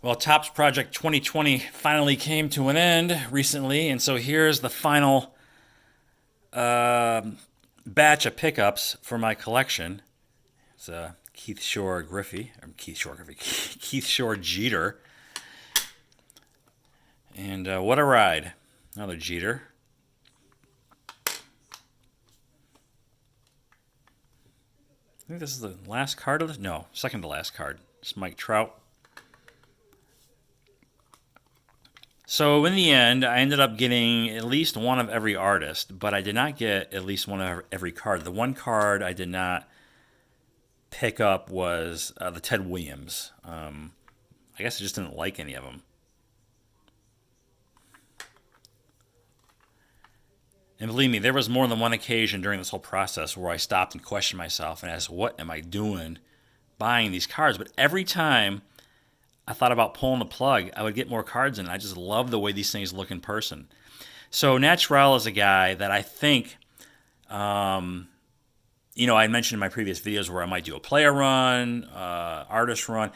Well, Topps Project 2020 finally came to an end recently, and so here's the final batch of pickups for my collection. It's Keith Shore Griffey, or Keith Shore Griffey, Keith Shore Jeter, and what a ride! Another Jeter. I think this is the last card of this. No, second to last card. It's Mike Trout. So in the end, I ended up getting at least one of every artist, but I did not get at least one of every card. The one card I did not pick up was the Ted Williams. I guess I just didn't like any of them. And believe me, there was more than one occasion during this whole process where I stopped and questioned myself and asked, what am I doing buying these cards? But every time I thought about pulling the plug, I would get more cards in. I just love the way these things look in person. So Naturel is a guy that I think, I mentioned in my previous videos where I might do a player run, artist run.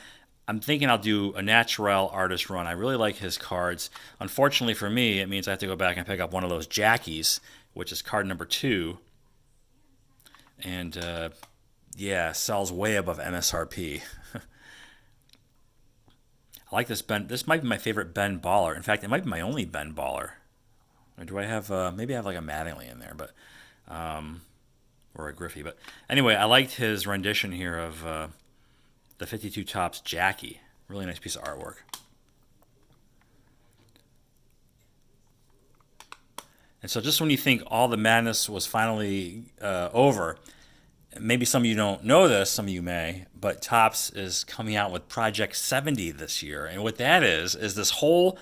I'm thinking I'll do a Naturel artist run. I really like his cards. Unfortunately for me, it means I have to go back and pick up one of those Jackies, which is card number 2. And sells way above MSRP. I like this Ben. This might be my favorite Ben Baller. In fact, it might be my only Ben Baller. Or do I have, maybe I have like a Mattingly in there, but, or a Griffey. But anyway, I liked his rendition here of the 52 Topps Jackie. Really nice piece of artwork. And so just when you think all the madness was finally over, maybe some of you don't know this, some of you may, but Topps is coming out with Project 70 this year. And what that is this whole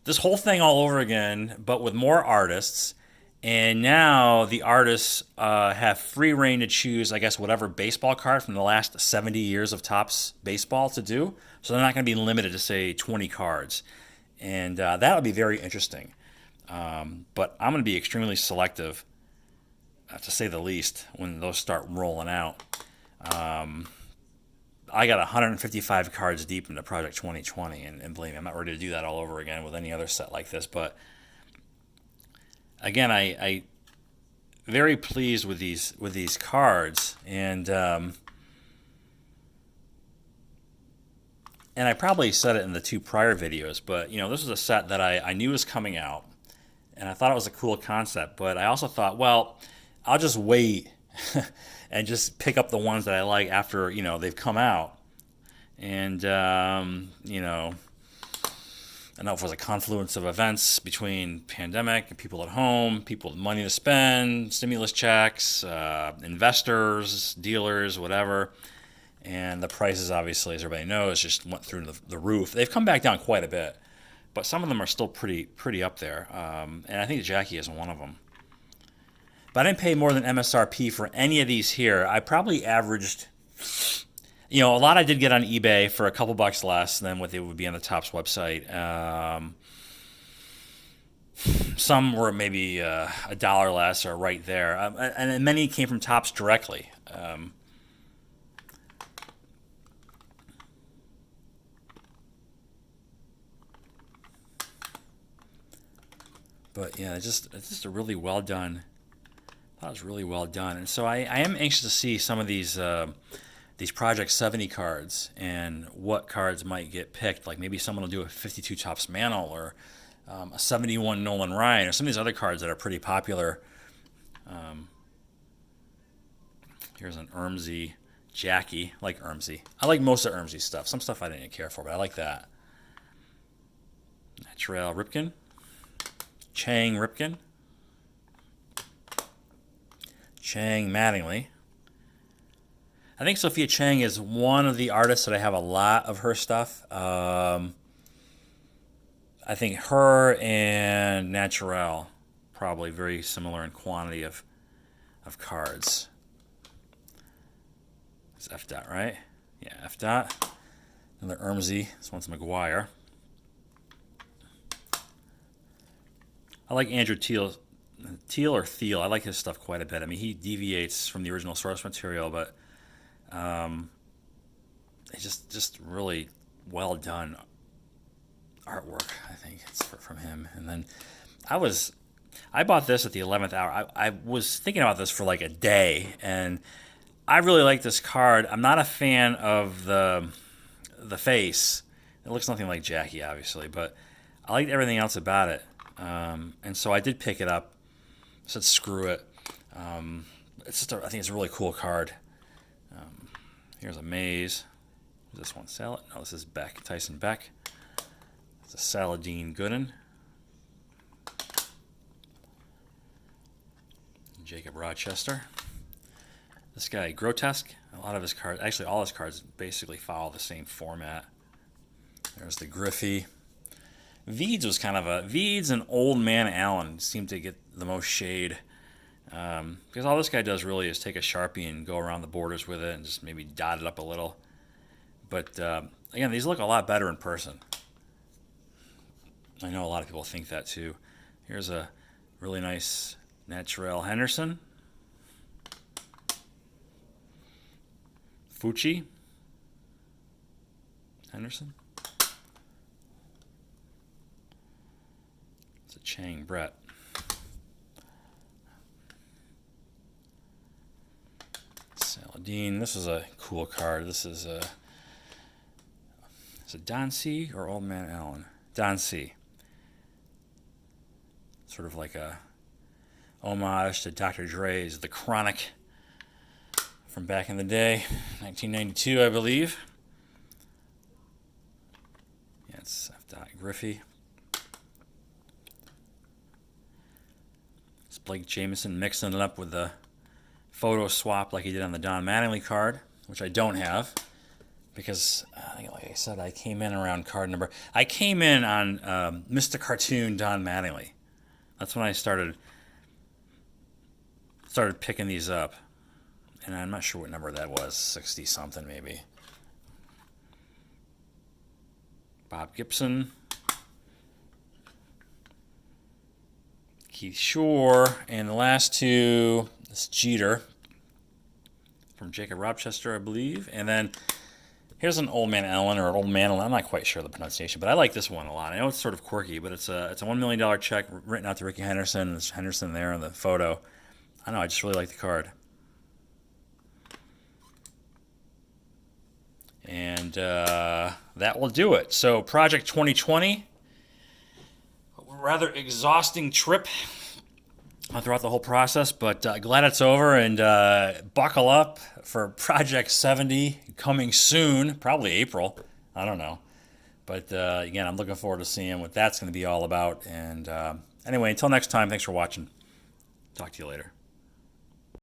thing all over again, but with more artists. And now the artists have free reign to choose, I guess, whatever baseball card from the last 70 years of Topps baseball to do. So they're not going to be limited to, say, 20 cards. And that'll be very interesting. But I'm going to be extremely selective, to say the least, when those start rolling out. I got 155 cards deep into Project 2020, and believe me, I'm not ready to do that all over again with any other set like this. But again, I very pleased with these cards, and I probably said it in the 2 prior videos, but this was a set that I knew was coming out, and I thought it was a cool concept. But I also thought, well, I'll just wait and just pick up the ones that I like after they've come out, and I know it was a confluence of events between pandemic and people at home, people with money to spend, stimulus checks, investors, dealers, whatever. And the prices, obviously, as everybody knows, just went through the roof. They've come back down quite a bit, but some of them are still pretty up there. And I think Jackie is one of them. But I didn't pay more than MSRP for any of these here. I probably averaged, a lot I did get on eBay for a couple bucks less than what they would be on the Topps website. Some were maybe $1 less or right there. And many came from Topps directly. But yeah, it's just a really well done. That was really well done. And so I am anxious to see some of these Project 70 cards and what cards might get picked. Like maybe someone will do a 52 Topps Mantle or a 71 Nolan Ryan or some of these other cards that are pretty popular. Here's an Ermsey Jackie. I like Ermsey. I like most of Ermsey's stuff. Some stuff I didn't care for, but I like that. Naturel Ripken. Chang Ripken. Chang Mattingly. I think Sophia Chang is one of the artists that I have a lot of her stuff. I think her and Naturel probably very similar in quantity of cards. It's F dot, right? Yeah, F dot. Another Ermsey. This one's McGuire. I like Andrew Teal or Thiel. I like his stuff quite a bit. I mean, he deviates from the original source material, but it's just really well done artwork. I think it's from him. And then I bought this at the 11th hour. I was thinking about this for like a day, and I really like this card. I'm not a fan of the face. It looks nothing like Jackie, obviously, but I liked everything else about it. And so I did pick it up. I said, screw it. I think it's a really cool card. Here's a maze. Is this one Salad? No, this is Beck, Tyson Beck. It's a Saladin Gooden. Jacob Rochester. This guy, Grotesque. A lot of his cards, actually all his cards, basically follow the same format. There's the Griffey. Veeds and Old Man Allen seem to get the most shade. Because all this guy does really is take a Sharpie and go around the borders with it and just maybe dot it up a little. But again, these look a lot better in person. I know a lot of people think that too. Here's a really nice Naturel Henderson. Fucci. Henderson. It's a Chang Brett. Saladin. This is a cool card. This is it Don C. or Old Man Allen? Don C. Sort of like a homage to Dr. Dre's The Chronic from back in the day, 1992, I believe. Yeah, it's F. Griffey. It's Blake Jameson mixing it up with the photo swap like he did on the Don Mattingly card, which I don't have because, like I said, I came in around card number. I came in on Mr. Cartoon Don Mattingly. That's when I started picking these up. And I'm not sure what number that was, 60-something maybe. Bob Gibson. Keith Shore. And the last two, this Jeter from Jacob Rochester, I believe. And then here's an Old Man Allen or an Old Man Allen. I'm not quite sure of the pronunciation, but I like this one a lot. I know it's sort of quirky, but it's a $1 million check written out to Ricky Henderson. There's Henderson there in the photo. I don't know, I just really like the card. And that will do it. So Project 2020, a rather exhausting trip throughout the whole process, but glad it's over, and buckle up for Project 70 coming soon, probably April. I don't know. But again, I'm looking forward to seeing what that's going to be all about. And anyway, until next time, thanks for watching. Talk to you later.